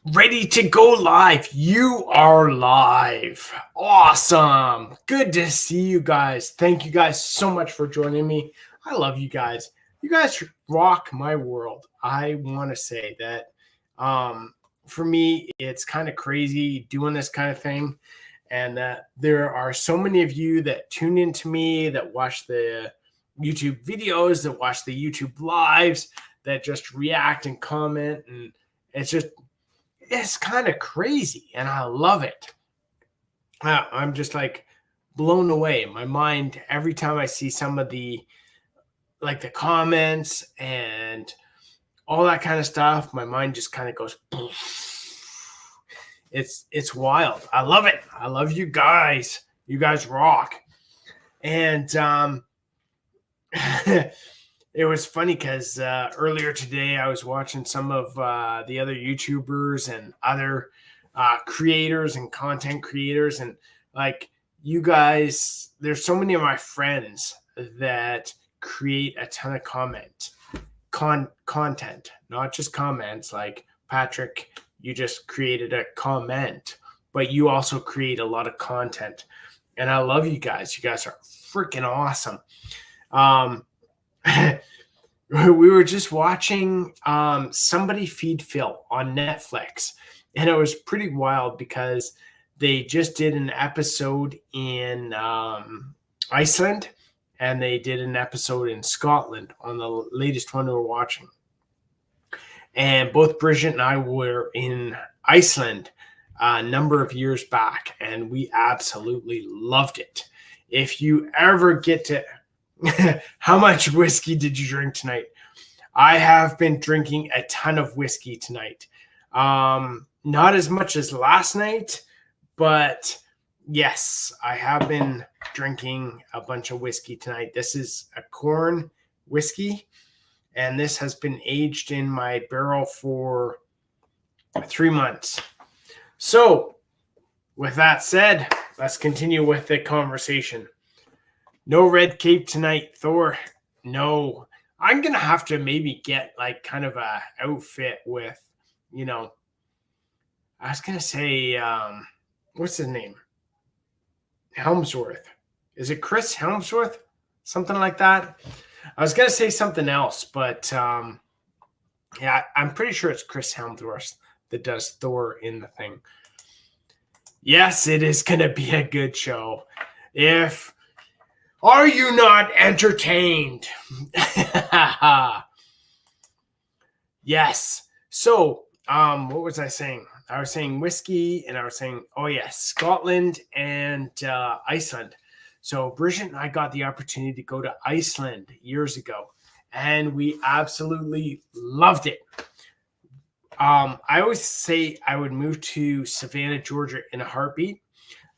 Ready to go live. You are live. Awesome. Good to see you guys. Thank you guys so much for joining me. I love you guys. You guys rock my world. I want to say that for me, it's kind of crazy doing this kind of thing. And there are so many of you that tune into me, that watch the YouTube videos, that watch the YouTube lives, that just react and comment. And it's kind of crazy and I love it. I'm just like blown away. My mind, every time I see some of the comments and all that kind of stuff, my mind just kind of goes it's wild. I love it. I love you guys. You guys rock. And it was funny because earlier today I was watching some of the other YouTubers and other creators and content creators, and like you guys, there's so many of my friends that create a ton of content, not just comments. Like Patrick, you just created a comment, but you also create a lot of content, and I love you guys. You guys are freaking awesome. We were just watching Somebody Feed Phil on Netflix, and it was pretty wild because they just did an episode in Iceland, and they did an episode in Scotland on the latest one we were watching. And both Bridget and I were in Iceland a number of years back, and we absolutely loved it. If you ever get to how much whiskey did you drink tonight? I have been drinking a ton of whiskey tonight. Not as much as last night, but yes, I have been drinking a bunch of whiskey tonight. This is a corn whiskey, and this has been aged in my barrel for 3 months. So, with that said, let's continue with the conversation. No red cape tonight, Thor. No. I'm going to have to maybe get like kind of a outfit with, I was going to say, what's his name? Helmsworth. Is it Chris Helmsworth? Something like that. I was going to say something else, but yeah, I'm pretty sure it's Chris Helmsworth that does Thor in the thing. Yes, it is going to be a good show. Are you not entertained? Yes. So, what was I saying? I was saying whiskey, and I was saying, oh yes, Scotland and Iceland. So Bridget and I got the opportunity to go to Iceland years ago, and we absolutely loved it. I always say I would move to Savannah, Georgia in a heartbeat.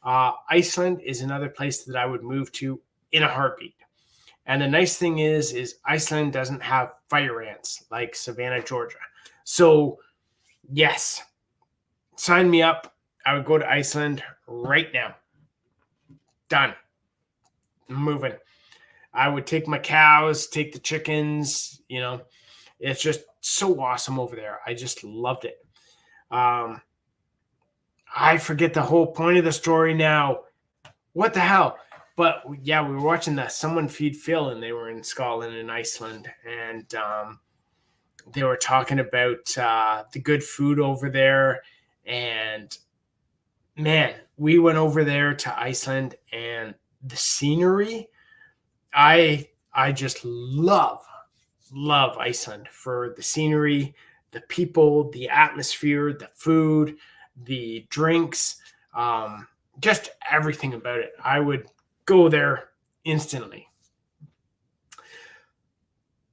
Iceland is another place that I would move to in a heartbeat. And the nice thing is Iceland doesn't have fire ants like Savannah, Georgia. So yes, sign me up. I would go to Iceland right now. Done. I'm moving. I would take my cows, take the chickens, it's just so awesome over there. I just loved it. I forget the whole point of the story now. What the hell? But yeah, we were watching that Someone Feed Phil, and they were in Scotland and Iceland, and they were talking about the good food over there. And man, we went over there to Iceland, and the scenery, I just love Iceland for the scenery, the people, the atmosphere, the food, the drinks, just everything about it. I would go there instantly.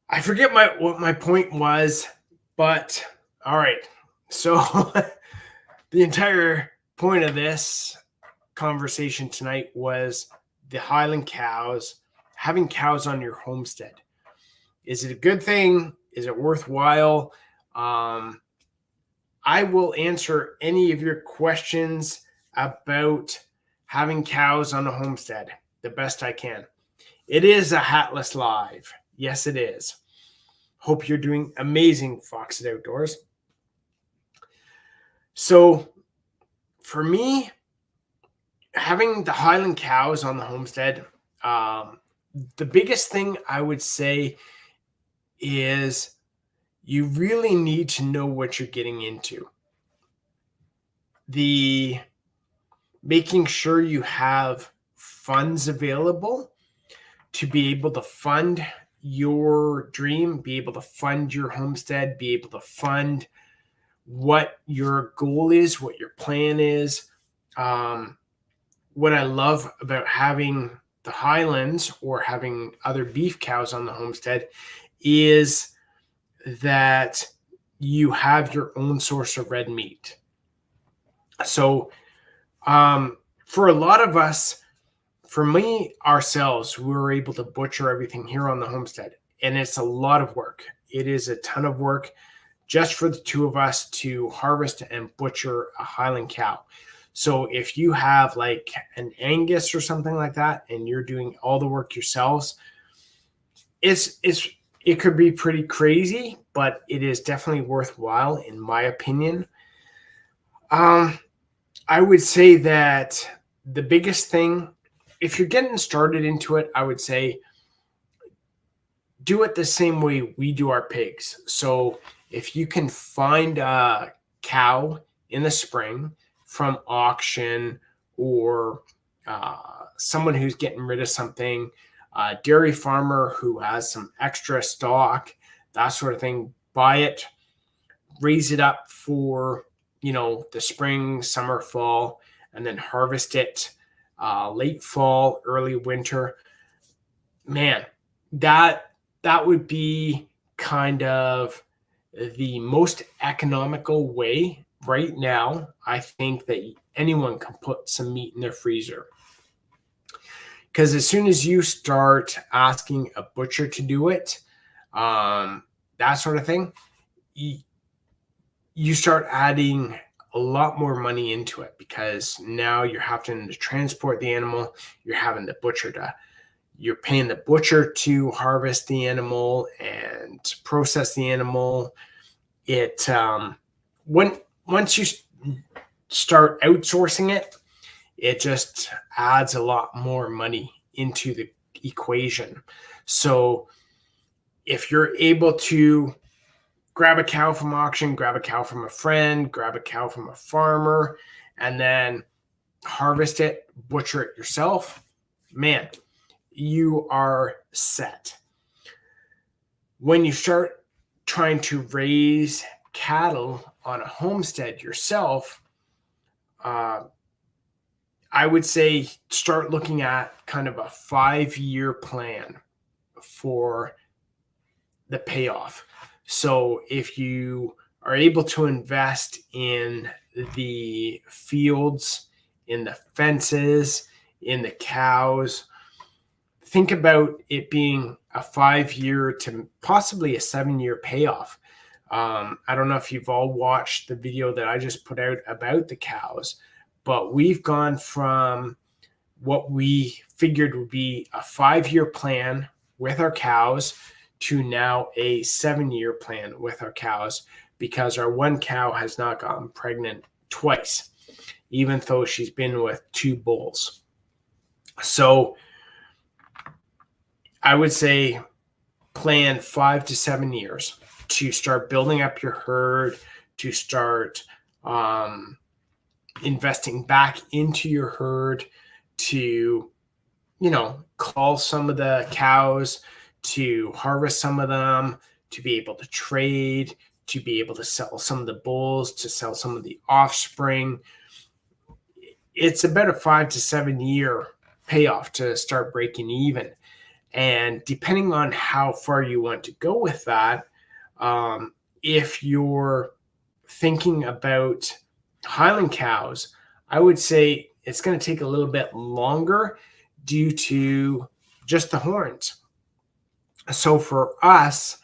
I forget what my point was, but all right. So the entire point of this conversation tonight was the Highland cows, having cows on your homestead. Is it a good thing? Is it worthwhile? I will answer any of your questions about having cows on a homestead the best I can. It is a hatless live. Yes, it is. Hope you're doing amazing, Fox at Outdoors. So for me, having the Highland cows on the homestead, the biggest thing I would say is you really need to know what you're getting into. The making sure you have funds available to be able to fund your dream, be able to fund your homestead, be able to fund what your goal is, what your plan is. What I love about having the Highlands or having other beef cows on the homestead is that you have your own source of red meat. So, for a lot of us, for me, ourselves, we were able to butcher everything here on the homestead, and it's a lot of work. It is a ton of work just for the two of us to harvest and butcher a Highland cow. So if you have like an Angus or something like that, and you're doing all the work yourselves, it could be pretty crazy, but it is definitely worthwhile, in my opinion. I would say that the biggest thing, if you're getting started into it, I would say do it the same way we do our pigs. So if you can find a cow in the spring from auction, or someone who's getting rid of something, a dairy farmer who has some extra stock, that sort of thing, buy it, raise it up for, the spring, summer, fall, and then harvest it late fall, early winter. Man, that would be kind of the most economical way right now, I think, that anyone can put some meat in their freezer. Because as soon as you start asking a butcher to do it, that sort of thing, you start adding a lot more money into it, because now you're having to transport the animal, you're paying the butcher to harvest the animal and process the animal. Once you start outsourcing it, it just adds a lot more money into the equation. So if you're able to grab a cow from auction, grab a cow from a friend, grab a cow from a farmer, and then harvest it, butcher it yourself, man, you are set. When you start trying to raise cattle on a homestead yourself, I would say start looking at kind of a 5-year plan for the payoff. So if you are able to invest in the fields, in the fences, in the cows, think about it being a 5-year to possibly a 7-year payoff. I don't know if you've all watched the video that I just put out about the cows, but we've gone from what we figured would be a 5-year plan with our cows to now a 7-year plan with our cows, because our one cow has not gotten pregnant twice, even though she's been with 2 bulls. So I would say plan 5 to 7 years to start building up your herd, to start investing back into your herd, to, cull some of the cows, to harvest some of them, to be able to trade, to be able to sell some of the bulls, to sell some of the offspring. It's about a 5 to 7 year payoff to start breaking even. And depending on how far you want to go with that, if you're thinking about Highland cows, I would say it's going to take a little bit longer due to just the horns. So for us,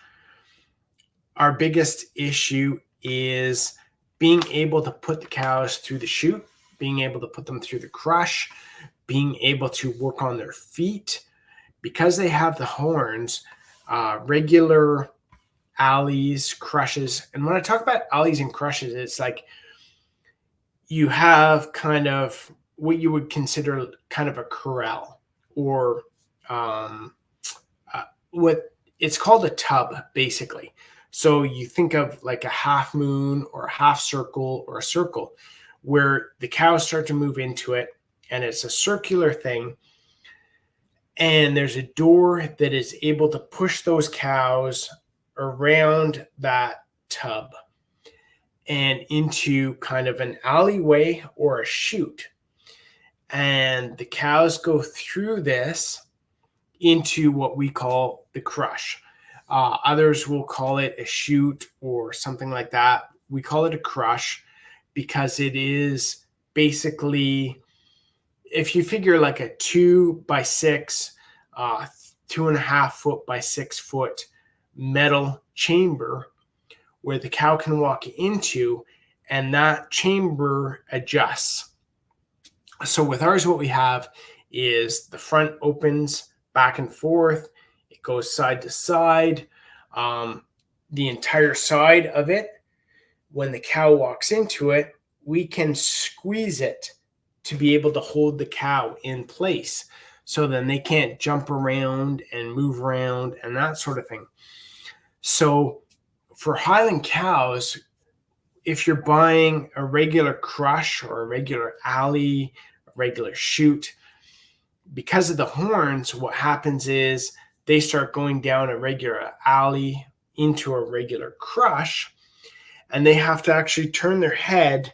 our biggest issue is being able to put the cows through the chute, being able to put them through the crush, being able to work on their feet. Because they have the horns, regular alleys, crushes. And when I talk about alleys and crushes, it's like you have kind of what you would consider kind of a corral, or um, what it's called a tub, basically. So you think of like a half moon or a half circle or a circle where the cows start to move into it, and it's a circular thing. And there's a door that is able to push those cows around that tub and into kind of an alleyway or a chute. And the cows go through this into what we call the crush. Others will call it a chute or something like that. We call it a crush because it is basically, if you figure like a 2x6, 2.5 foot by 6 foot metal chamber where the cow can walk into, and that chamber adjusts. So with ours, what we have is the front opens back and forth. It goes side to side. The entire side of it, when the cow walks into it, we can squeeze it to be able to hold the cow in place. So then they can't jump around and move around and that sort of thing. So for Highland cows, if you're buying a regular crush or a regular alley, a regular chute, because of the horns, what happens is they start going down a regular alley into a regular crush, and they have to actually turn their head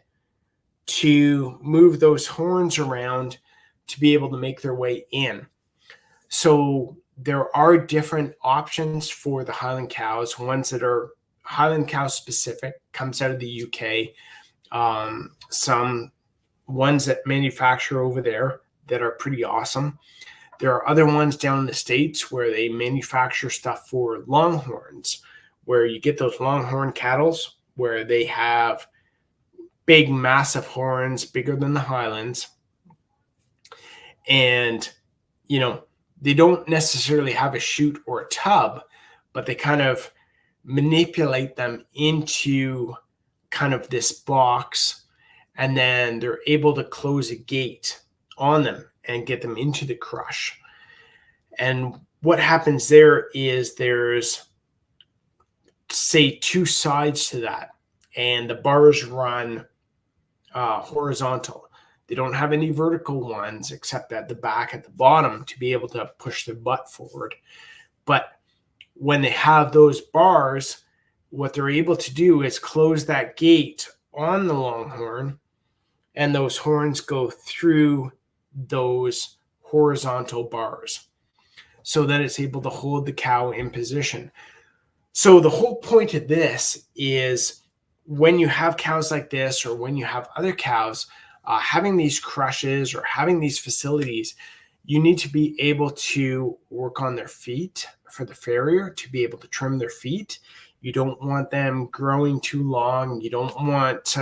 to move those horns around to be able to make their way in. So there are different options for the Highland cows, ones that are Highland Cow specific, comes out of the UK. Some ones that manufacture over there that are pretty awesome. There are other ones down in the States where they manufacture stuff for longhorns, where you get those longhorn cattle where they have big, massive horns, bigger than the Highlands. And, they don't necessarily have a chute or a tub, but they kind of manipulate them into kind of this box, and then they're able to close a gate on them and get them into the crush. And what happens there is there's, say, two sides to that, and the bars run horizontal. They don't have any vertical ones except at the back at the bottom to be able to push their butt forward. But when they have those bars, what they're able to do is close that gate on the longhorn, and those horns go through those horizontal bars so that it's able to hold the cow in position. So the whole point of this is when you have cows like this, or when you have other cows, having these crushes or having these facilities, you need to be able to work on their feet for the farrier to be able to trim their feet. You don't want them growing too long. You don't want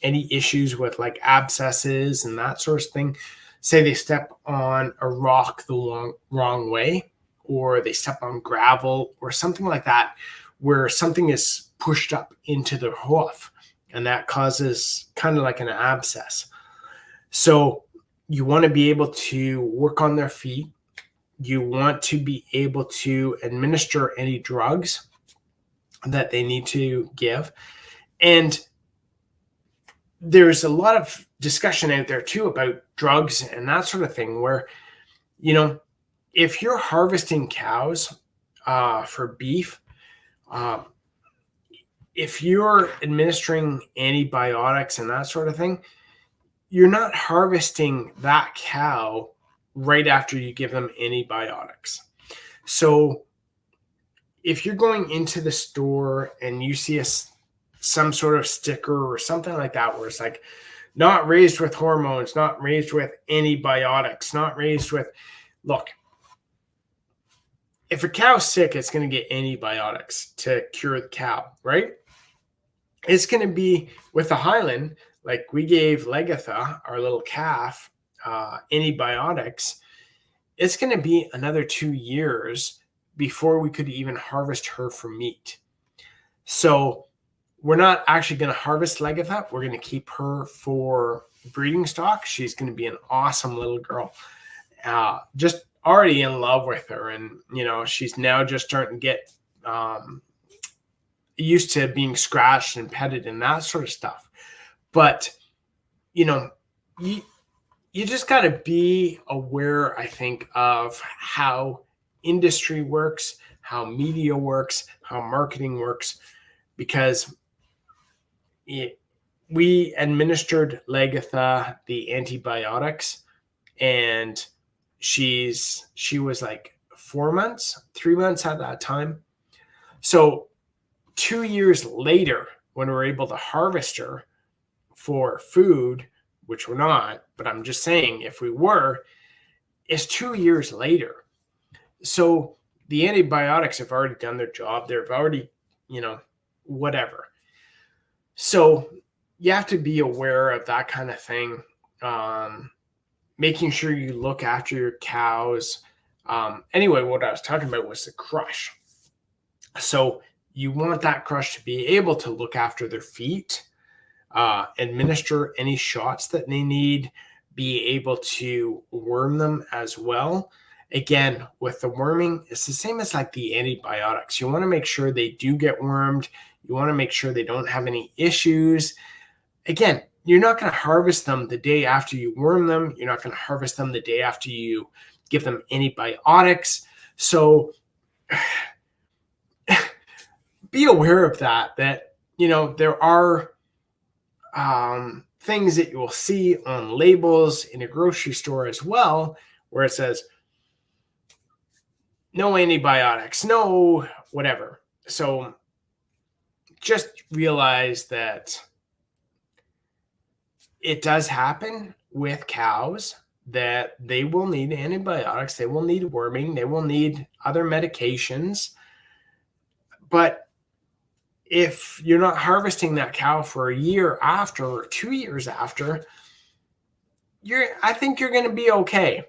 any issues with like abscesses and that sort of thing. Say they step on a rock the wrong way, or they step on gravel or something like that, where something is pushed up into the hoof, and that causes kind of like an abscess. So you want to be able to work on their feet. You want to be able to administer any drugs that they need to give. And there's a lot of discussion out there too about drugs and that sort of thing, where, if you're harvesting cows for beef, if you're administering antibiotics and that sort of thing, you're not harvesting that cow right after you give them antibiotics. So if you're going into the store and you see some sort of sticker or something like that, where it's like, not raised with hormones, not raised with antibiotics, not raised with, look, if a cow's sick, it's going to get antibiotics to cure the cow, right? It's going to be with the Highland, like we gave Legatha, our little calf, antibiotics. It's going to be another 2 years before we could even harvest her for meat. So we're not actually going to harvest Legatha. We're going to keep her for breeding stock. She's going to be an awesome little girl. Just already in love with her. And, she's now just starting to get used to being scratched and petted and that sort of stuff. But, you just got to be aware, I think, of how industry works, how media works, how marketing works, because we administered Legatha the antibiotics, and she was like 3 months at that time. So 2 years later, when we're able to harvest her for food, which we're not, but I'm just saying if we were, it's 2 years later. So the antibiotics have already done their job. They've already, whatever. So you have to be aware of that kind of thing. Making sure you look after your cows. Anyway, what I was talking about was the crush. So you want that crush to be able to look after their feet, administer any shots that they need, be able to worm them as well. Again, with the worming, it's the same as like the antibiotics. You want to make sure they do get wormed. You want to make sure they don't have any issues. Again, you're not going to harvest them the day after you worm them. You're not going to harvest them the day after you give them antibiotics. So be aware of that, there are things that you will see on labels in a grocery store as well, where it says, no antibiotics, no whatever. So just realize that it does happen with cows that they will need antibiotics, they will need worming, they will need other medications. But if you're not harvesting that cow for a year after or 2 years after, I think you're going to be okay.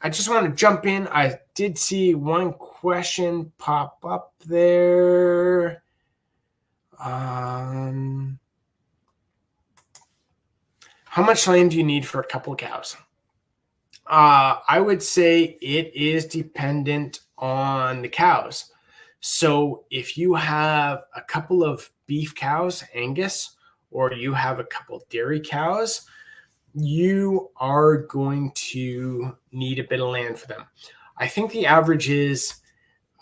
I just want to jump in. I did see one question pop up there. How much land do you need for a couple of cows? I would say it is dependent on the cows. So if you have a couple of beef cows, Angus, or you have a couple of dairy cows, you are going to need a bit of land for them. I think the average is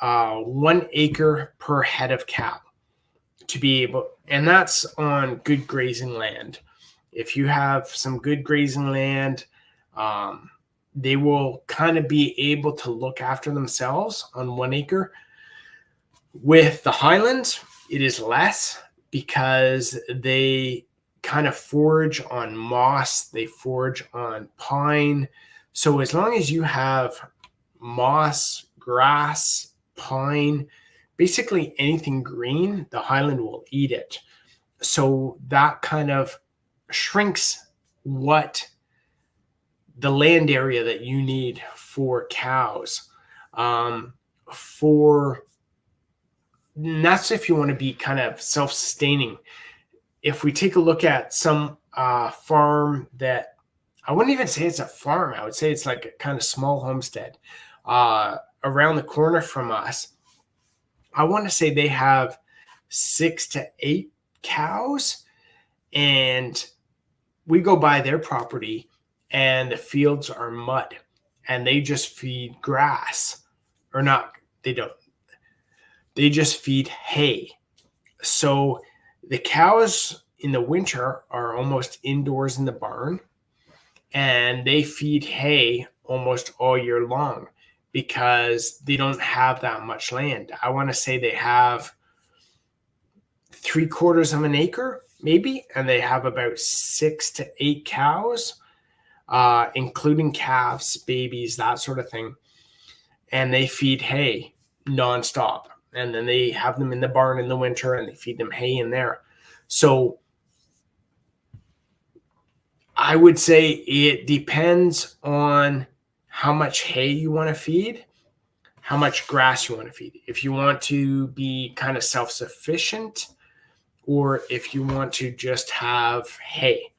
1 acre per head of cow to be able, and that's on good grazing land. If you have some good grazing land, they will kind of be able to look after themselves on 1 acre. With the Highlands, it is less because they kind of forage on moss, they forage on pine. So as long as you have moss, grass, pine, basically anything green, the Highland will eat it. So that kind of shrinks what the land area that you need for cows. And that's if you want to be kind of self-sustaining. If we take a look at some farm that, I wouldn't even say it's a farm, I would say it's like a kind of small homestead around the corner from us. I want to say they have 6 to 8 cows, and we go by their property and the fields are mud and they just feed grass, or not, they don't. They just feed hay. So the cows in the winter are almost indoors in the barn, and they feed hay almost all year long because they don't have that much land. I want to say they have 3/4 of an acre, maybe, and they have about 6 to 8 cows, including calves, babies, that sort of thing. And they feed hay nonstop. And then they have them in the barn in the winter and they feed them hay in there. So I would say it depends on how much hay you want to feed, how much grass you want to feed. If you want to be kind of self-sufficient, or if you want to just have hay,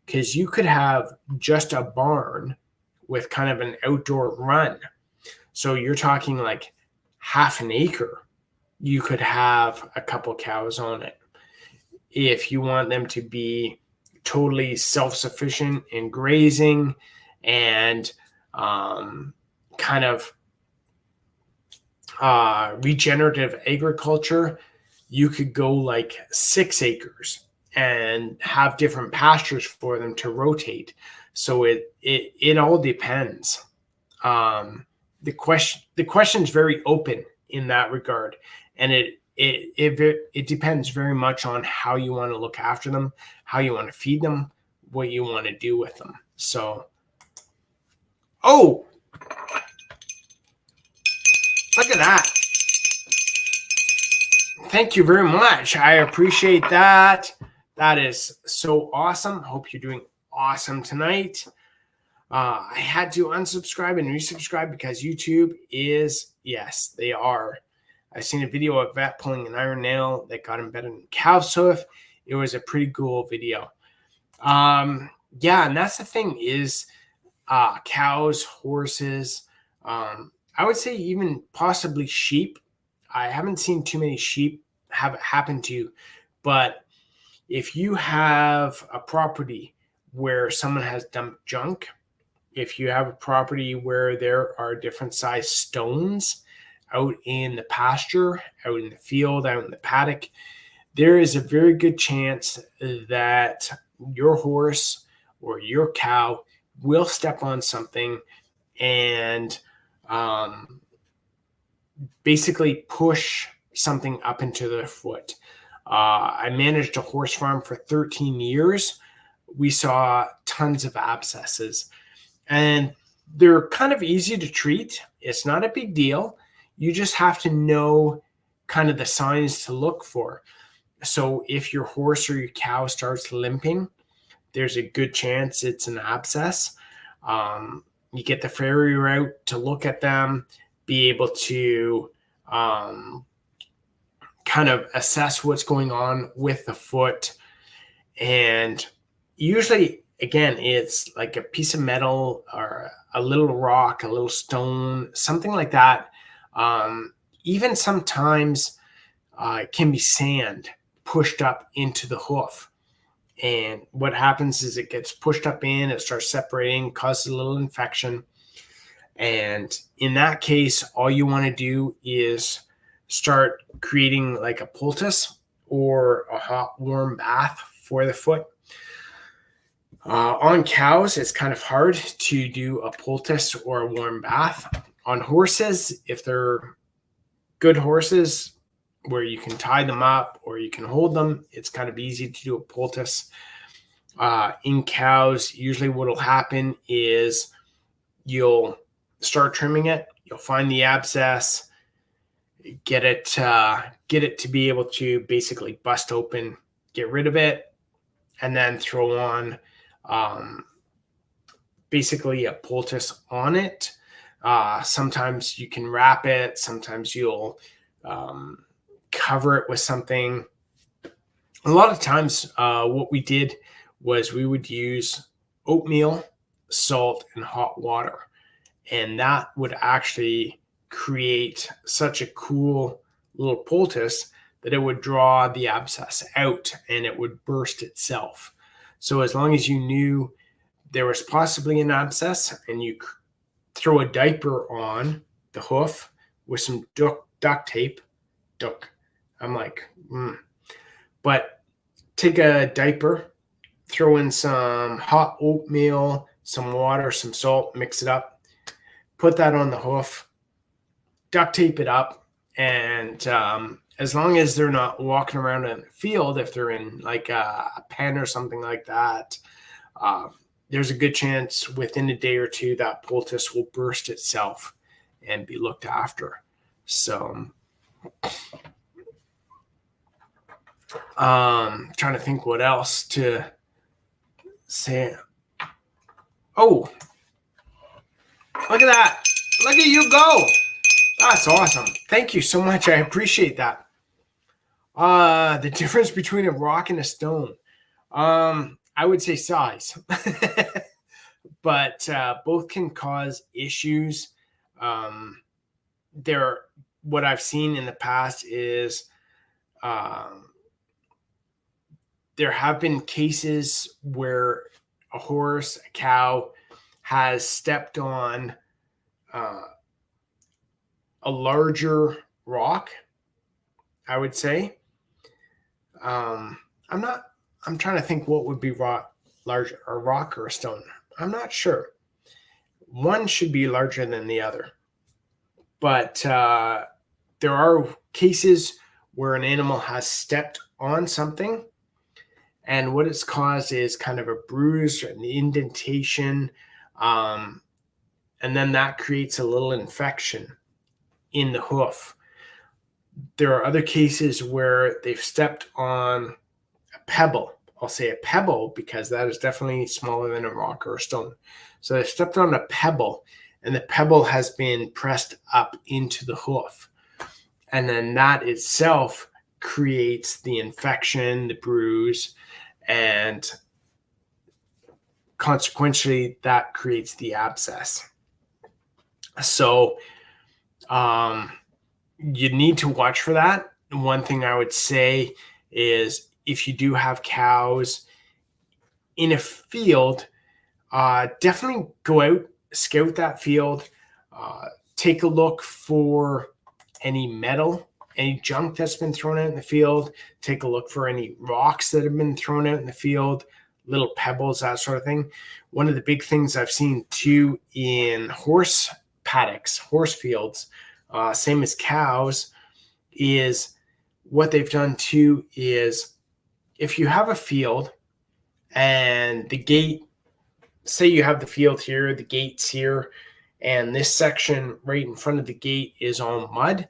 because you could have just a barn with kind of an outdoor run. So you're talking like half an acre. You could have a couple cows on it. If you want them to be totally self-sufficient in grazing and kind of regenerative agriculture, you could go like 6 acres and have different pastures for them to rotate. So it all depends. The question is very open in that regard, and it depends very much on how you want to look after them, how you want to feed them, what you want to do with them. So, oh, look at that. Thank you very much. I appreciate that. That is so awesome. Hope you're doing awesome tonight. I had to unsubscribe and resubscribe because YouTube is, yes, they are. I've seen a video of a vet pulling an iron nail that got embedded in cow's hoof. It was a pretty cool video. Yeah, and that's the thing is cows, horses, I would say even possibly sheep. I haven't seen too many sheep have it happen to you, but if you have a property where someone has dumped junk, if you have a property where there are different size stones out in the pasture, out in the field, out in the paddock, there is a very good chance that your horse or your cow will step on something and basically push something up into their foot. I managed a horse farm for 13 years. We saw tons of abscesses, and they're kind of easy to treat. It's not a big deal. You just have to know kind of the signs to look for. So if your horse or your cow starts limping, there's a good chance it's an abscess. You get the farrier out to look at them, be able to kind of assess what's going on with the foot. And usually, again, it's like a piece of metal or a little rock, a little stone, something like that. Even sometimes it can be sand pushed up into the hoof. And what happens is it gets pushed up in, it starts separating, causes a little infection. And in that case, all you want to do is start creating like a poultice or a hot, warm bath for the foot. On cows, it's kind of hard to do a poultice or a warm bath. On horses, if they're good horses where you can tie them up or you can hold them, it's kind of easy to do a poultice. In cows, usually what will happen is you'll start trimming it. You'll find the abscess, get it to be able to basically bust open, get rid of it, and then throw on basically a poultice on it. Sometimes you can wrap it. Sometimes you'll cover it with something. A lot of times what we did was we would use oatmeal, salt, and hot water. And that would actually create such a cool little poultice that it would draw the abscess out and it would burst itself. So as long as you knew there was possibly an abscess and you throw a diaper on the hoof with some duct tape, I'm like, But take a diaper, throw in some hot oatmeal, some water, some salt, mix it up, put that on the hoof, duct tape it up, and as long as they're not walking around in the field, if they're in like a pen or something like that, there's a good chance within a day or two that poultice will burst itself and be looked after. So trying to think what else to say. Oh, look at that. Look at you go. That's awesome. Thank you so much. I appreciate that. The difference between a rock and a stone. I would say size, but both can cause issues. Um, there, what I've seen in the past is um, there have been cases where a horse, a cow, has stepped on uh, a larger rock. I would say. Um, I'm not. I'm trying to think what would be larger, a rock or a stone. I'm not sure. One should be larger than the other, but there are cases where an animal has stepped on something, and what it's caused is kind of a bruise, an indentation, um, and then that creates a little infection in the hoof. There are other cases where they've stepped on a pebble. I'll say a pebble because that is definitely smaller than a rock or a stone. So they stepped on a pebble, and the pebble has been pressed up into the hoof. And then that itself creates the infection, the bruise, and consequently, that creates the abscess. So you need to watch for that. One thing I would say is if you do have cows in a field, definitely go out, scout that field, take a look for any metal, any junk that's been thrown out in the field, take a look for any rocks that have been thrown out in the field, little pebbles, that sort of thing. One of the big things I've seen too in horse paddocks, horse fields, same as cows, is what they've done too is if you have a field and the gate, say you have the field here, the gate's here, and this section right in front of the gate is all mud,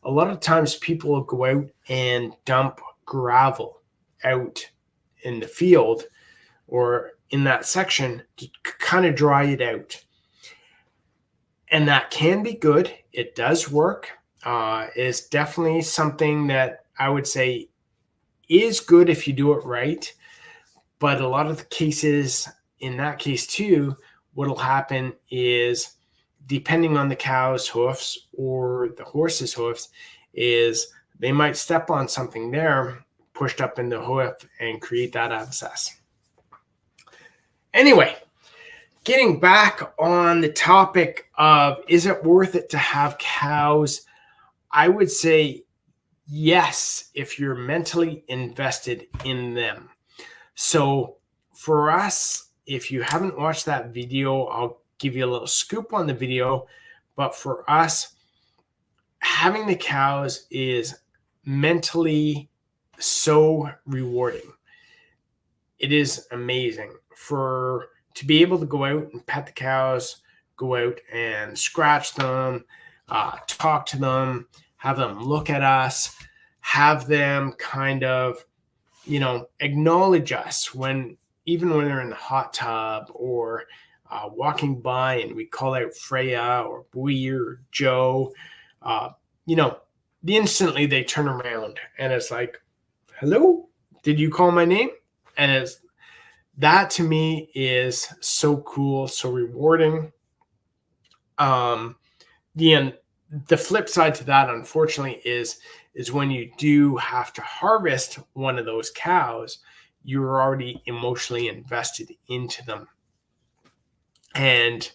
a lot of times people will go out and dump gravel out in the field or in that section to kind of dry it out. And that can be good. It does work. It's definitely something that I would say is good if you do it right. But a lot of the cases, in that case too, what'll happen is, depending on the cow's hoofs or the horse's hoofs, is they might step on something there, pushed up in the hoof, and create that abscess. Anyway, getting back on the topic of is it worth it to have cows, I would say yes, if you're mentally invested in them. So for us, if you haven't watched that video, I'll give you a little scoop on the video. But for us, having the cows is mentally so rewarding. It is amazing to be able to go out and pet the cows, go out and scratch them, talk to them, have them look at us, have them kind of, acknowledge us even when they're in the hot tub or walking by and we call out Freya or Bui or Joe, instantly they turn around and it's like, hello, did you call my name? And that to me is so cool, so rewarding. The flip side to that, unfortunately, is when you do have to harvest one of those cows, you're already emotionally invested into them. And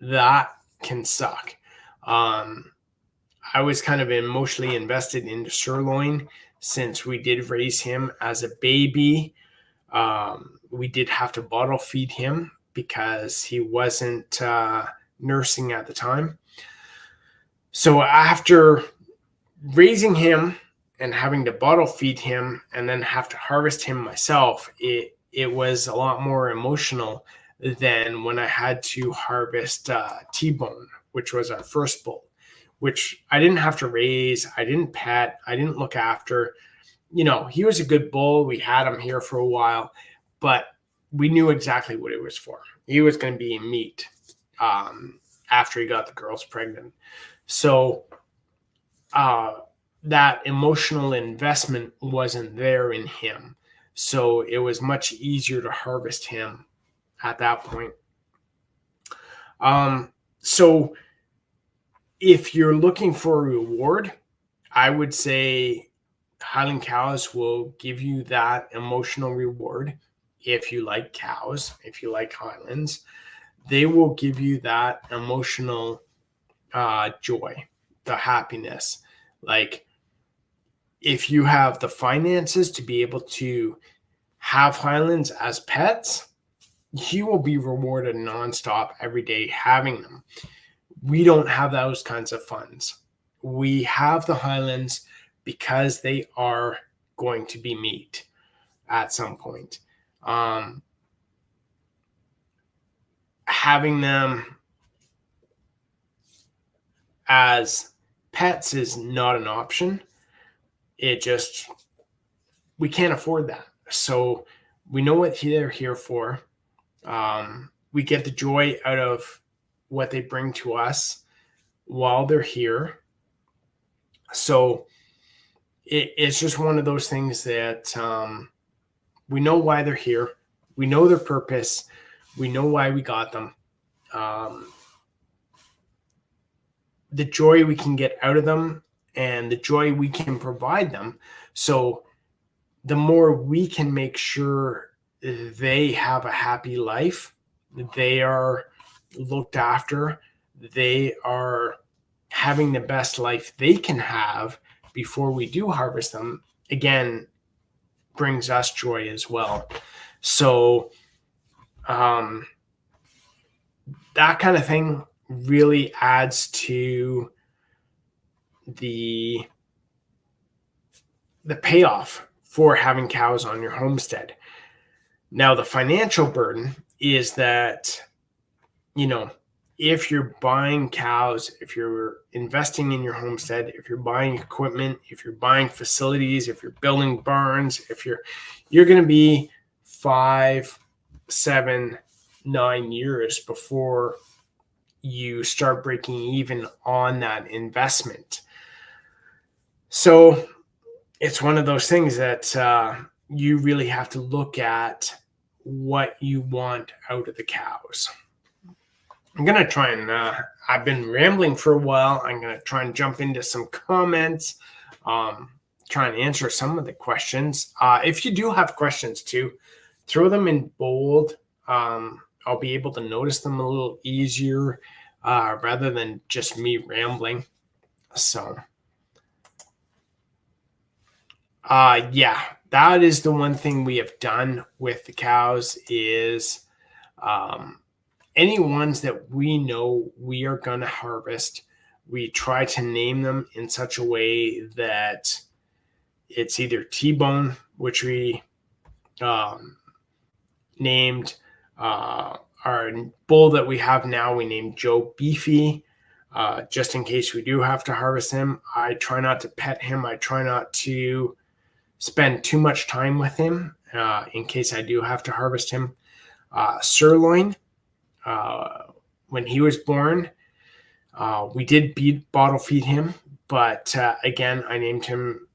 that can suck. I was kind of emotionally invested into Sirloin since we did raise him as a baby. We did have to bottle feed him because he wasn't nursing at the time. So after raising him and having to bottle feed him and then have to harvest him myself, it was a lot more emotional than when I had to harvest T-Bone, which was our first bull, which I didn't have to raise. I didn't pet. I didn't look after. He was a good bull. We had him here for a while, but we knew exactly what it was for. He was going to be meat after he got the girls pregnant. So that emotional investment wasn't there in him. So it was much easier to harvest him at that point. So if you're looking for a reward, I would say Highland Cows will give you that emotional reward. If you like cows, if you like Highlands, they will give you that emotional joy, the happiness. Like, if you have the finances to be able to have Highlands as pets, you will be rewarded nonstop every day having them. We don't have those kinds of funds. We have the Highlands because they are going to be meat at some point. Having them as pets is not an option. We can't afford that. So we know what they're here for. We get the joy out of what they bring to us while they're here. So it's just one of those things that we know why they're here. We know their purpose. We know why we got them. The joy we can get out of them and the joy we can provide them. So the more we can make sure they have a happy life, they are looked after, they are having the best life they can have before we do harvest them, again, brings us joy as well. So that kind of thing really adds to the payoff for having cows on your homestead. Now, the financial burden is that, if you're buying cows, if you're investing in your homestead, if you're buying equipment, if you're buying facilities, if you're building barns, if you're going to be 5, 7, 9 years before you start breaking even on that investment. So it's one of those things that you really have to look at what you want out of the cows. I'm going to try and, I've been rambling for a while. I'm going to try and jump into some comments, try and answer some of the questions. If you do have questions too, throw them in bold. I'll be able to notice them a little easier rather than just me rambling. So, yeah, that is the one thing we have done with the cows is any ones that we know we are going to harvest, we try to name them in such a way that it's either T-bone, which we named our bull that we have now, we named Joe Beefy, just in case we do have to harvest him. I try not to pet him. I try not to spend too much time with him in case I do have to harvest him. Sirloin, when he was born, we did bottle feed him, but again,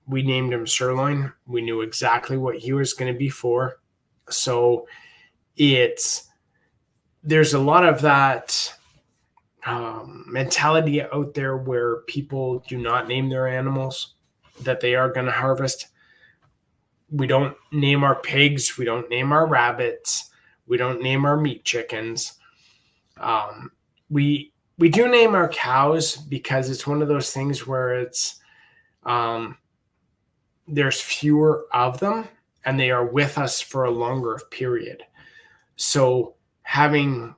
we named him Sirloin. We knew exactly what he was going to be for. So there's a lot of that mentality out there where people do not name their animals that they are going to harvest. We don't name our pigs. We don't name our rabbits. We don't name our meat chickens. We do name our cows because it's one of those things where it's there's fewer of them and they are with us for a longer period. So having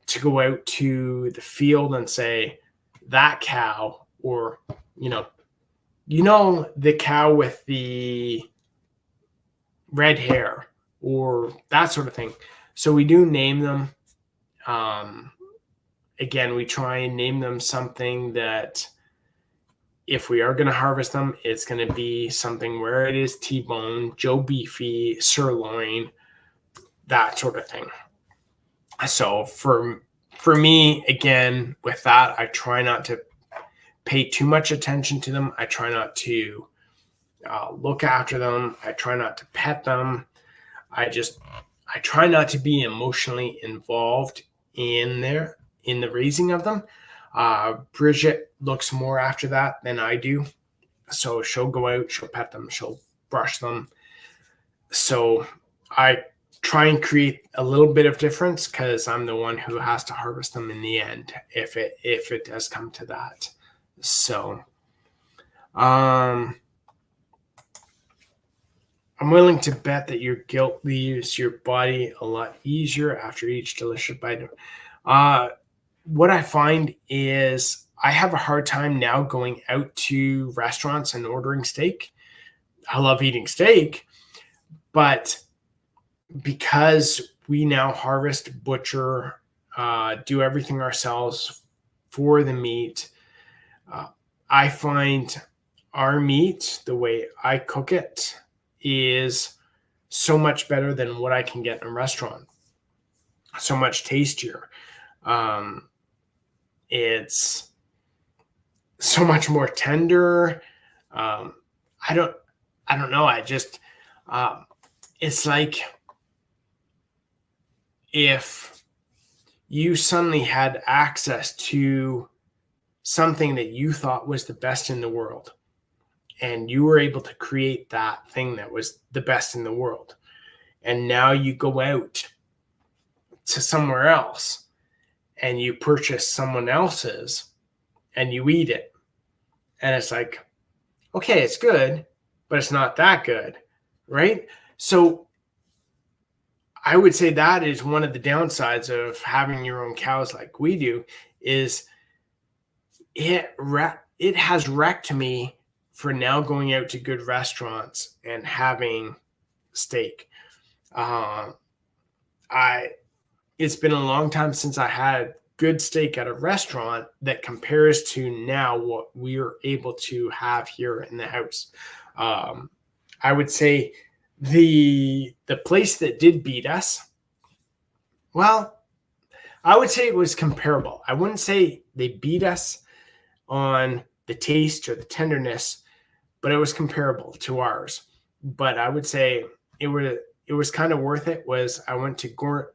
to go out to the field and say that cow, or the cow with the red hair or that sort of thing. So we do name them. Again, we try and name them something that if we are going to harvest them, it's going to be something where it is T-bone, Joe Beefy, Sirloin, that sort of thing. So for me, again, with that, I try not to pay too much attention to them. I try not to look after them. I try not to pet them. I try not to be emotionally involved in the raising of them. Bridget looks more after that than I do. So she'll go out, she'll pet them, she'll brush them. So I try and create a little bit of difference because I'm the one who has to harvest them in the end if it does come to that. So I'm willing to bet that your guilt leaves your body a lot easier after each delicious bite. What I find is I have a hard time now going out to restaurants and ordering steak. I love eating steak, but because we now harvest, butcher, do everything ourselves for the meat, I find our meat, the way I cook it, is so much better than what I can get in a restaurant. So much tastier. It's so much more tender. I don't know. It's like if you suddenly had access to something that you thought was the best in the world, and you were able to create that thing that was the best in the world. And now you go out to somewhere else and you purchase someone else's and you eat it. And it's like, okay, it's good, but it's not that good, right? So I would say that is one of the downsides of having your own cows like we do, is it has wrecked me for now going out to good restaurants and having steak. It's been a long time since I had good steak at a restaurant that compares to now what we're able to have here in the house. I would say the place that did beat us, well, I would say it was comparable. I wouldn't say they beat us on the taste or the tenderness, but it was comparable to ours. But I would say it was kind of worth it. I went to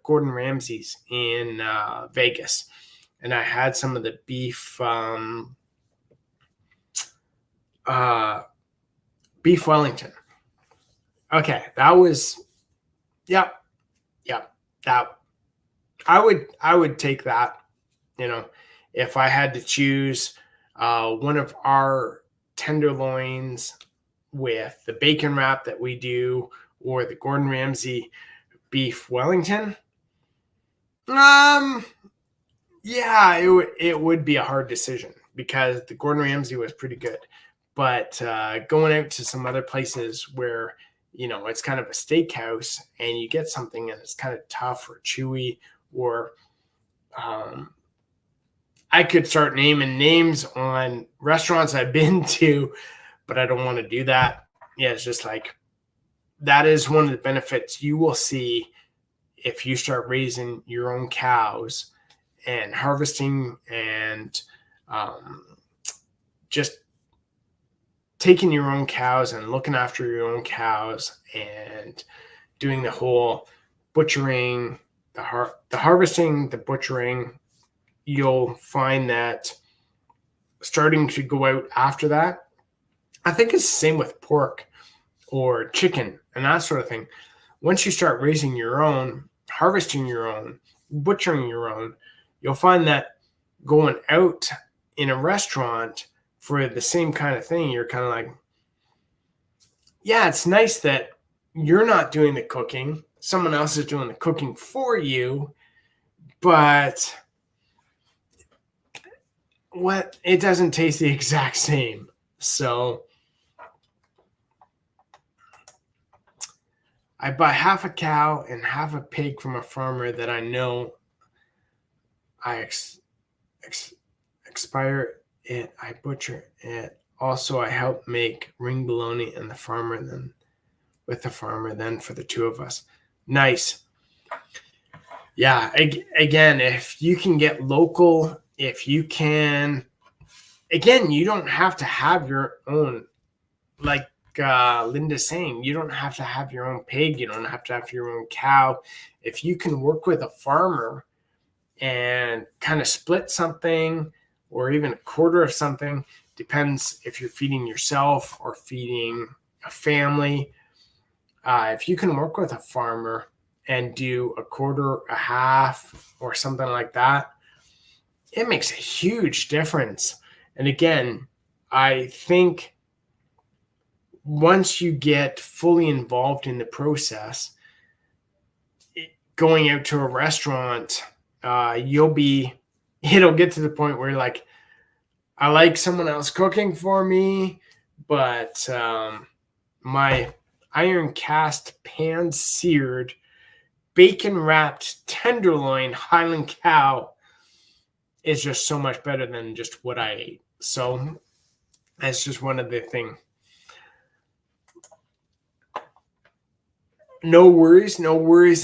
Gordon Ramsay's in Vegas, and I had some of the beef Wellington. Okay, that was, yeah, that I would take that. If I had to choose one of our tenderloins with the bacon wrap that we do, or the Gordon Ramsay beef Wellington, yeah, it would be a hard decision because the Gordon Ramsay was pretty good. But going out to some other places where, it's kind of a steakhouse and you get something that's kind of tough or chewy, or I could start naming names on restaurants I've been to, but I don't want to do that. Yeah, it's just like, that is one of the benefits you will see if you start raising your own cows and harvesting and just taking your own cows and looking after your own cows and doing the whole butchering, the harvesting, the butchering. You'll find that starting to go out after that, I think it's the same with pork or chicken and that sort of thing. Once you start raising your own, harvesting your own, butchering your own, you'll find that going out in a restaurant for the same kind of thing, you're kind of like, yeah, it's nice that you're not doing the cooking. Someone else is doing the cooking for you, but it doesn't taste the exact same. So I buy half a cow and half a pig from a farmer that I know. I expire it. I butcher it. Also, I help make ring bologna and with the farmer, then for the two of us. Nice. Yeah. Again, if you can get local, if you can again, you don't have to have your own, like Linda's saying, you don't have to have your own pig. You don't have to have your own cow. If you can work with a farmer and kind of split something or even a quarter of something, depends if you're feeding yourself or feeding a family. If you can work with a farmer and do a quarter, a half, or something like that, it makes a huge difference. And again, I think once you get fully involved in the process, going out to a restaurant, it'll get to the point where you're like, I like someone else cooking for me, but my iron cast pan seared bacon wrapped tenderloin Highland Cow is just so much better than just what I ate. So that's just one of the things. No worries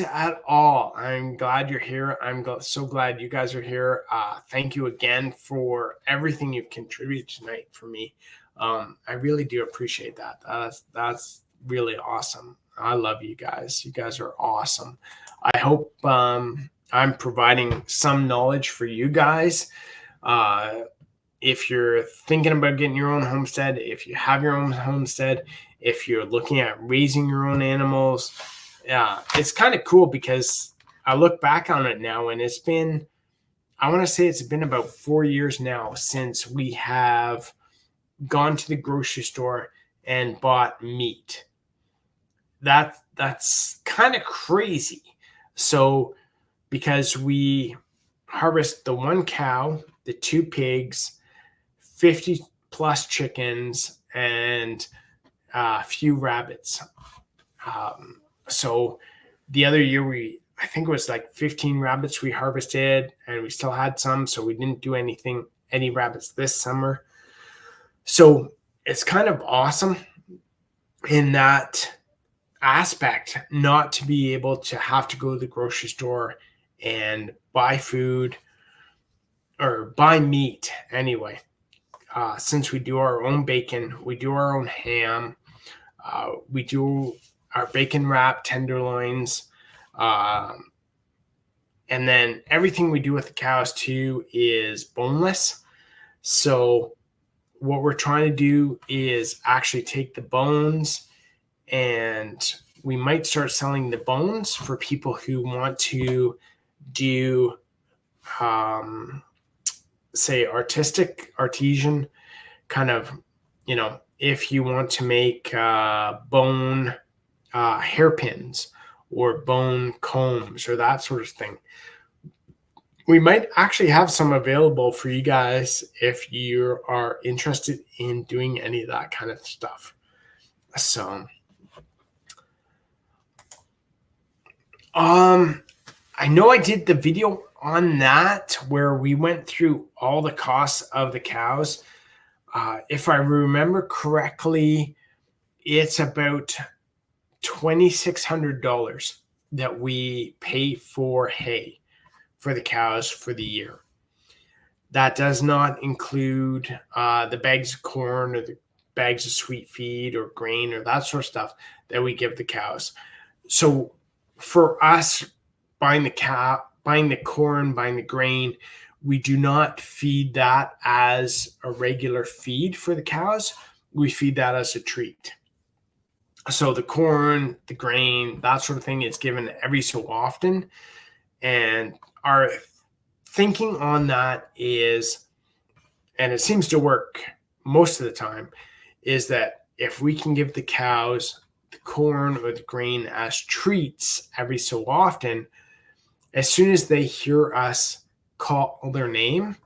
at all. I'm glad you're here. I'm so glad you guys are here. Thank you again for everything you've contributed tonight for me. I really do appreciate that. That's really awesome. I love you guys. You guys are awesome. I hope I'm providing some knowledge for you guys. If you're thinking about getting your own homestead, if you have your own homestead, if you're looking at raising your own animals, it's kind of cool because I look back on it now and it's been about 4 years now since we have gone to the grocery store and bought meat. That's kind of crazy. So because we harvest the one cow, the 2 pigs, 50 plus chickens, and a few rabbits. So the other year I think it was like 15 rabbits we harvested, and we still had some, so we didn't do any rabbits this summer. So it's kind of awesome in that aspect, not to be able to have to go to the grocery store and buy food or buy meat anyway. Since we do our own bacon, we do our own ham, we do our bacon wrap tenderloins, and then everything we do with the cows too is boneless. So what we're trying to do is actually take the bones, and we might start selling the bones for people who want to do say artesian kind of, if you want to make bone hairpins or bone combs or that sort of thing. We might actually have some available for you guys if you are interested in doing any of that kind of stuff. So I know I did the video on that where we went through all the costs of the cows. If I remember correctly, it's about $2,600 that we pay for hay for the cows for the year. That does not include the bags of corn or the bags of sweet feed or grain or that sort of stuff that we give the cows. So for us, buying the corn, buying the grain, we do not feed that as a regular feed for the cows. We feed that as a treat. So the corn, the grain, that sort of thing is given every so often. And our thinking on that is, and it seems to work most of the time, is that if we can give the cows the corn or the grain as treats every so often, as soon as they hear us call their name,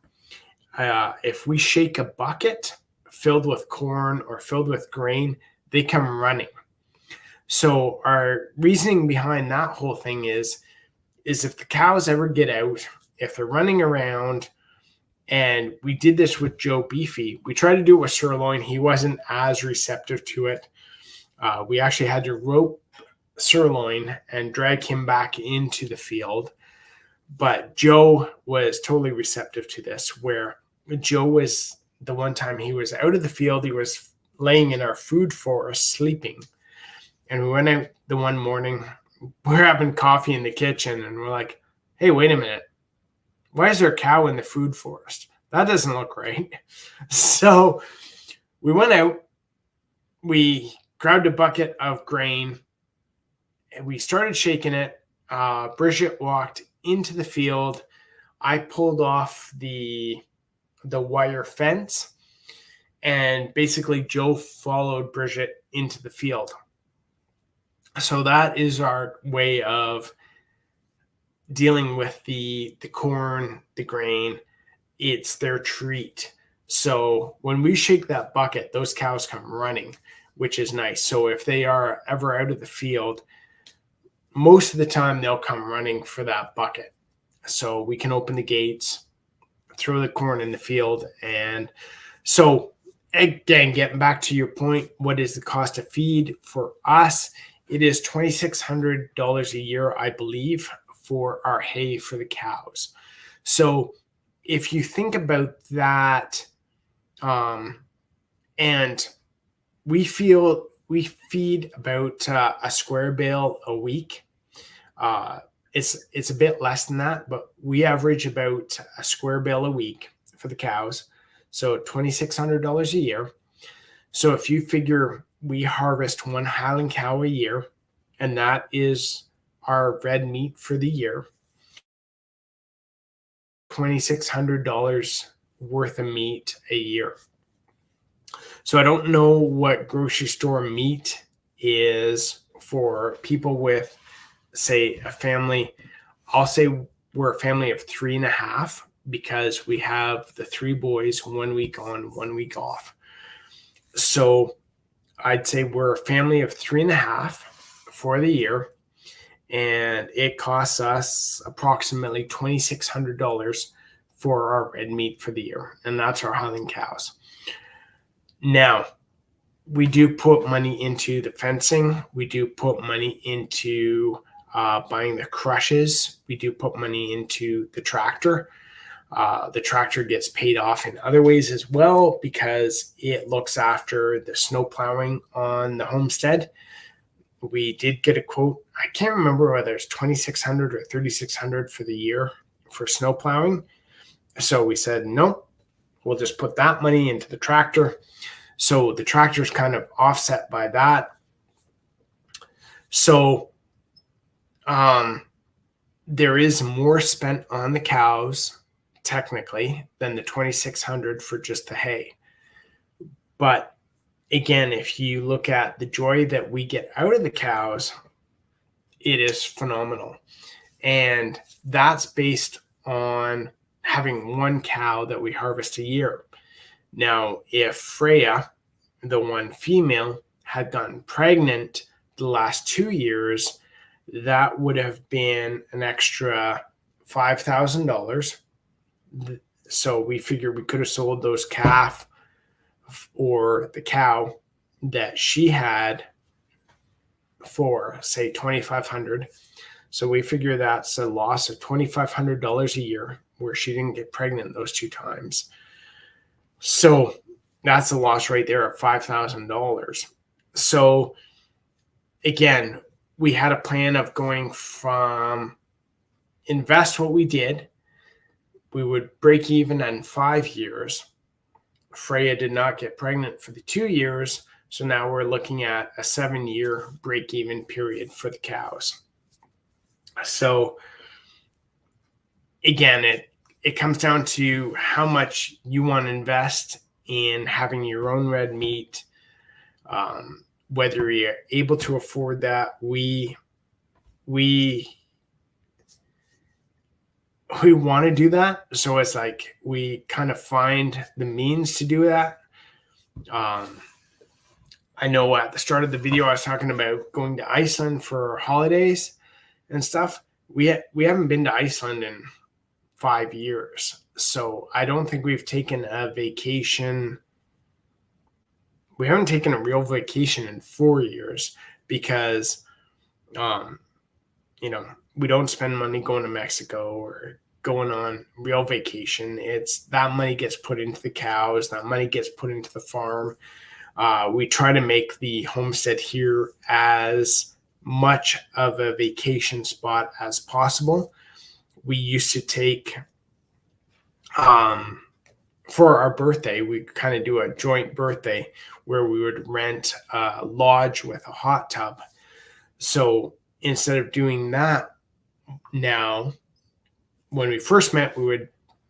if we shake a bucket filled with corn or filled with grain, they come running. So our reasoning behind that whole thing is if the cows ever get out, if they're running around, and we did this with Joe Beefy. We tried to do it with Sirloin. He wasn't as receptive to it. We actually had to rope Sirloin and drag him back into the field. But Joe was totally receptive to this, where Joe was the one time he was out of the field, he was laying in our food forest sleeping. And we went out the one morning, we're having coffee in the kitchen, and we're like, hey, wait a minute. Why is there a cow in the food forest? That doesn't look right. So we went out, we grabbed a bucket of grain, and we started shaking it. Bridget walked into the field. I pulled off the wire fence, and basically Joe followed Bridget into the field. So that is our way of dealing with the corn, the grain. It's their treat. So when we shake that bucket, those cows come running, which is nice. So if they are ever out of the field, most of the time they'll come running for that bucket. So we can open the gates, throw the corn in the field. And so again, getting back to your point, what is the cost of feed for us? It is $2,600 a year, I believe, for our hay for the cows. So if you think about that, and we feed about a square bale a week. It's a bit less than that, but we average about a square bale a week for the cows. So $2,600 a year. So if you figure we harvest one Highland cow a year, and that is our red meat for the year, $2,600 worth of meat a year. So I don't know what grocery store meat is for people with, say, a family. I'll say we're a family of 3.5 because we have the 3 boys, 1 week on, 1 week off. So I'd say we're a family of 3.5 for the year, and it costs us approximately $2,600 for our red meat for the year, and that's our Highland cows. Now, we do put money into the fencing. We do put money into buying the crushes. We do put money into the tractor. The tractor gets paid off in other ways as well because it looks after the snow plowing on the homestead. We did get a quote. I can't remember whether it's $2,600 or $3,600 for the year for snow plowing. So we said, no, we'll just put that money into the tractor. So the tractor is kind of offset by that. So there is more spent on the cows technically than the $2,600 for just the hay. But again, if you look at the joy that we get out of the cows, it is phenomenal. And that's based on having one cow that we harvest a year. Now, if Freya, the one female, had gotten pregnant the last 2 years, that would have been an extra $5,000. So we figured we could have sold those calf or the cow that she had for, say, $2,500. So we figure that's a loss of $2,500 a year where she didn't get pregnant those 2 times. So that's a loss right there of $5,000. So again, we had a plan of going from invest what we did. We would break even in 5 years. Freya did not get pregnant for the 2 years. So now we're looking at a 7-year break even period for the cows. So again, it comes down to how much you want to invest in having your own red meat, whether you're able to afford that. We want to do that. So it's like we kind of find the means to do that. I know at the start of the video, I was talking about going to Iceland for holidays and stuff. We haven't been to Iceland in 5 years. So I don't think we've taken a vacation. We haven't taken a real vacation in 4 years because, we don't spend money going to Mexico or going on real vacation. It's that money gets put into the cows, that money gets put into the farm. We try to make the homestead here as much of a vacation spot as possible. We used to take, for our birthday, we kind of do a joint birthday where we would rent a lodge with a hot tub. So instead of doing that now, when we first met, we would,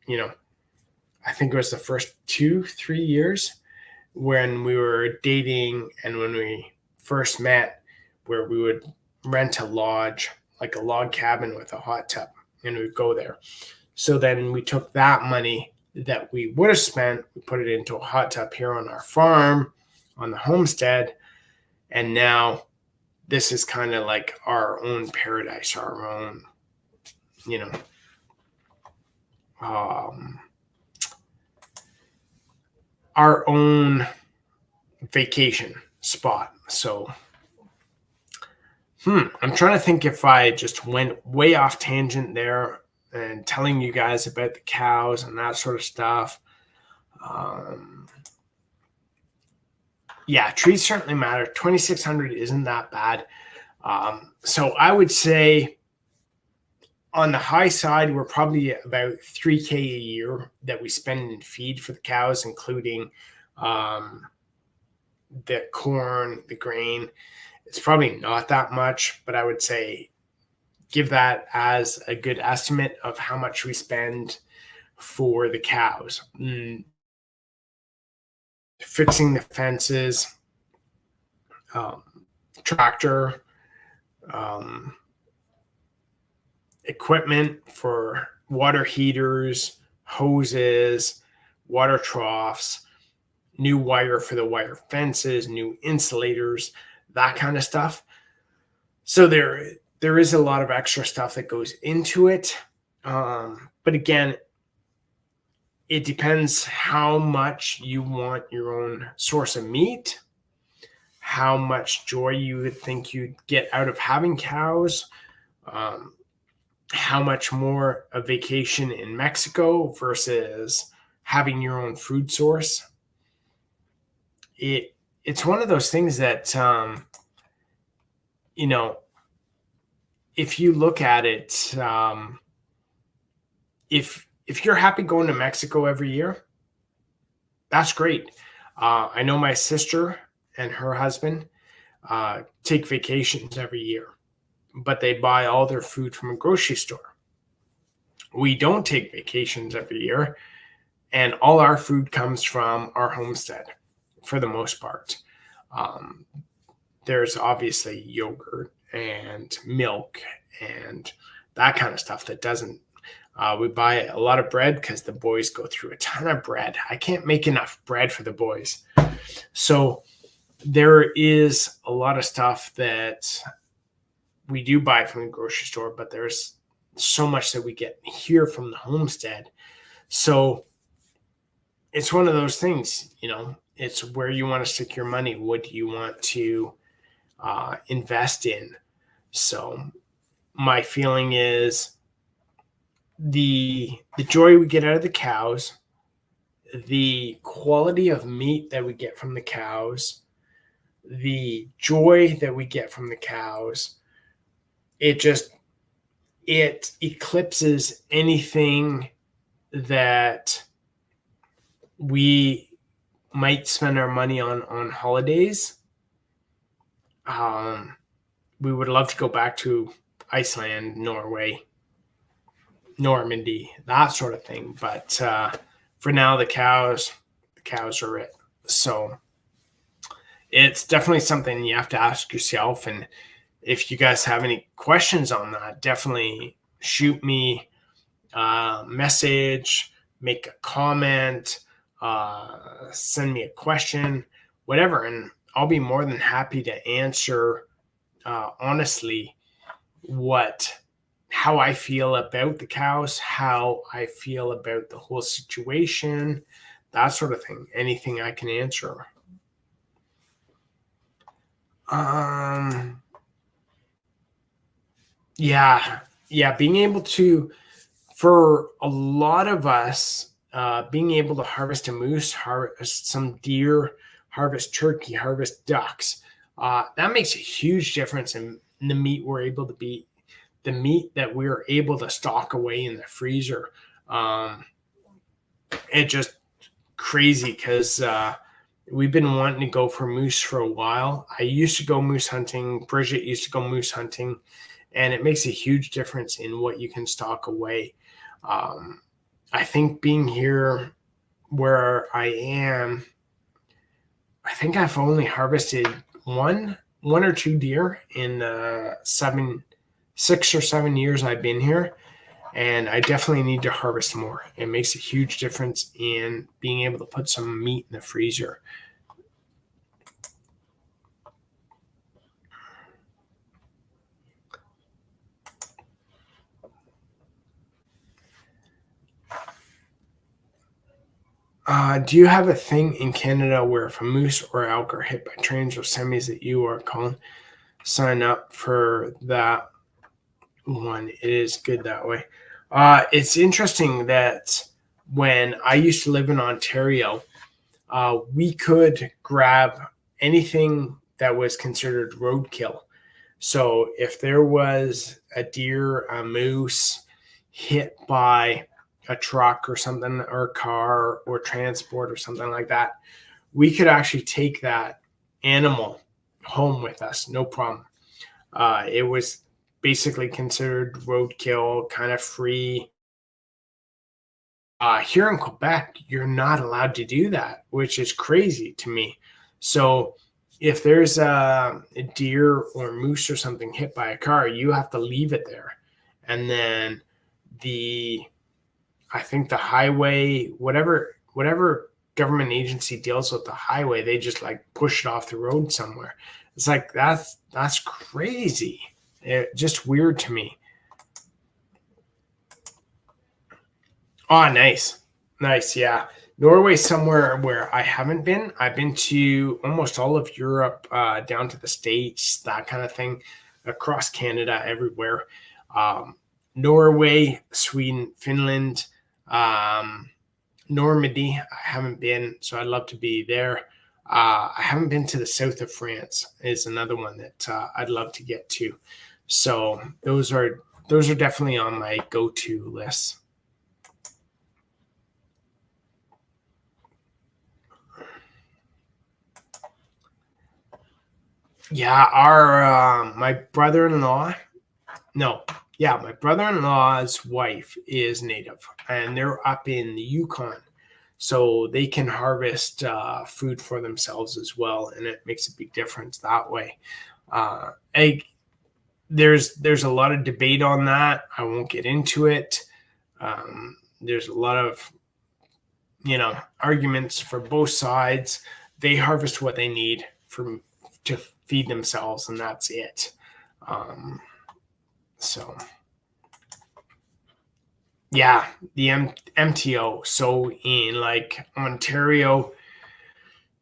I think it was the first 2-3 years when we were dating and when we first met, where we would rent a lodge, like a log cabin with a hot tub, and we'd go there. So then we took that money that we would have spent, we put it into a hot tub here on our farm, on the homestead, and now this is kind of like our own paradise, our own, our own vacation spot. So I'm trying to think if I just went way off tangent there and telling you guys about the cows and that sort of stuff. Yeah, trees certainly matter. 2,600 isn't that bad. So I would say on the high side, we're probably about $3,000 a year that we spend in feed for the cows, including the corn, the grain. It's probably not that much, but I would say give that as a good estimate of how much we spend for the cows. Fixing the fences, tractor, equipment for water heaters, hoses, water troughs, new wire for the wire fences, new insulators, that kind of stuff. So there is a lot of extra stuff that goes into it. But again, it depends how much you want your own source of meat, how much joy you would think you'd get out of having cows, how much more a vacation in Mexico versus having your own food source. It's one of those things that, if you look at it, if you're happy going to Mexico every year, that's great. I know my sister and her husband take vacations every year, but they buy all their food from a grocery store. We don't take vacations every year, and all our food comes from our homestead for the most part. There's obviously yogurt and milk and that kind of stuff that doesn't. We buy a lot of bread because the boys go through a ton of bread. I can't make enough bread for the boys. So there is a lot of stuff that we do buy from the grocery store, but there's so much that we get here from the homestead. So it's one of those things, it's where you want to stick your money. What do you want to invest in? So my feeling is the joy we get out of the cows, the quality of meat that we get from the cows, the joy that we get from the cows, it eclipses anything that we might spend our money on holidays. We would love to go back to Iceland, Norway, Normandy, that sort of thing. But for now, the cows are it. So it's definitely something you have to ask yourself. And if you guys have any questions on that, definitely shoot me a message, make a comment, send me a question, whatever. And I'll be more than happy to answer honestly how I feel about the cows, how I feel about the whole situation, that sort of thing. Anything I can answer. Yeah, being able to for a lot of us, being able to harvest a moose, harvest some deer, harvest turkey, harvest ducks, that makes a huge difference in the meat we're able to be, the meat that we're able to stock away in the freezer. It just crazy because we've been wanting to go for moose for a while. I used to go moose hunting. Bridget used to go moose hunting, and it makes a huge difference in what you can stock away. I think being here where I am, I think I've only harvested one or two deer in the 6 or 7 years I've been here. And I definitely need to harvest more. It makes a huge difference in being able to put some meat in the freezer. Do you have a thing in Canada where if a moose or elk are hit by trains or semis that you are calling, sign up for that one? It is good that way. It's interesting that when I used to live in Ontario, we could grab anything that was considered roadkill. So if there was a deer, a moose hit by a truck or something, or a car or transport or something like that, we could actually take that animal home with us, no problem. It was basically considered roadkill, kind of free. Here in Quebec, you're not allowed to do that, which is crazy to me. So if there's a deer or moose or something hit by a car, you have to leave it there. And then I think the highway, whatever government agency deals with the highway, they just like push it off the road somewhere. It's like, that's crazy. Just weird to me. Oh, nice. Nice. Yeah. Norway's somewhere where I haven't been. I've been to almost all of Europe, down to the States, that kind of thing, across Canada, everywhere. Norway, Sweden, Finland, Normandy, I haven't been, so I'd love to be there. I haven't been to the south of France, is another one that I'd love to get to. So those are definitely on my go-to list. Yeah, my brother-in-law's wife is native, and they're up in the Yukon, so they can harvest food for themselves as well, and it makes a big difference that way. There's a lot of debate on that. I won't get into it. There's a lot of arguments for both sides. They harvest what they need to feed themselves, and that's it. So yeah, the MTO. So in like Ontario,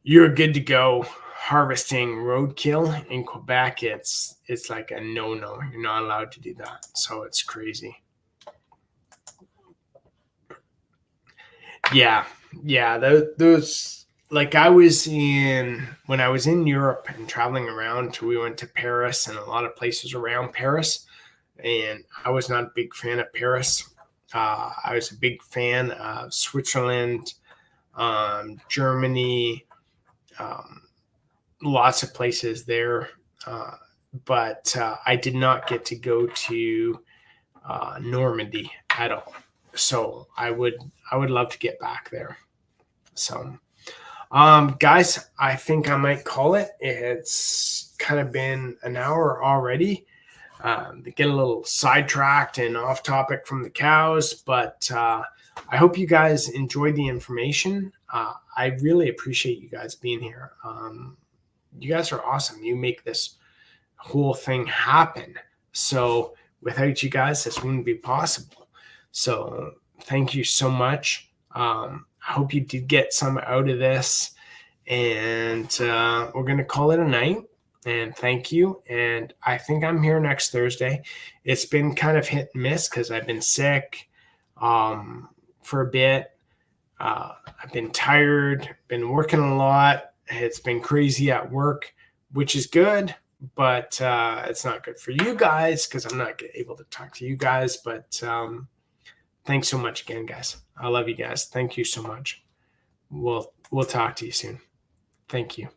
you're good to go harvesting roadkill. In Quebec, it's like a no. You're not allowed to do that. So it's crazy. Yeah. Those, like, when I was in Europe and traveling around, we went to Paris and a lot of places around Paris, and I was not a big fan of Paris. I was a big fan of Switzerland, Germany, lots of places there, but I did not get to go to Normandy at all. So I would love to get back there. So guys, I think I might call it. It's kind of been an hour already. To get a little sidetracked and off topic from the cows, but I hope you guys enjoyed the information. I really appreciate you guys being here. You guys are awesome. You make this whole thing happen. So without you guys, this wouldn't be possible. So thank you so much. I hope you did get some out of this, and we're going to call it a night. And thank you. And I think I'm here next Thursday. It's been kind of hit and miss because I've been sick. for a bit. I've been tired, been working a lot. It's been crazy at work, which is good, but it's not good for you guys because I'm not able to talk to you guys. But thanks so much again, guys. I love you guys. Thank you so much. We'll talk to you soon. Thank you.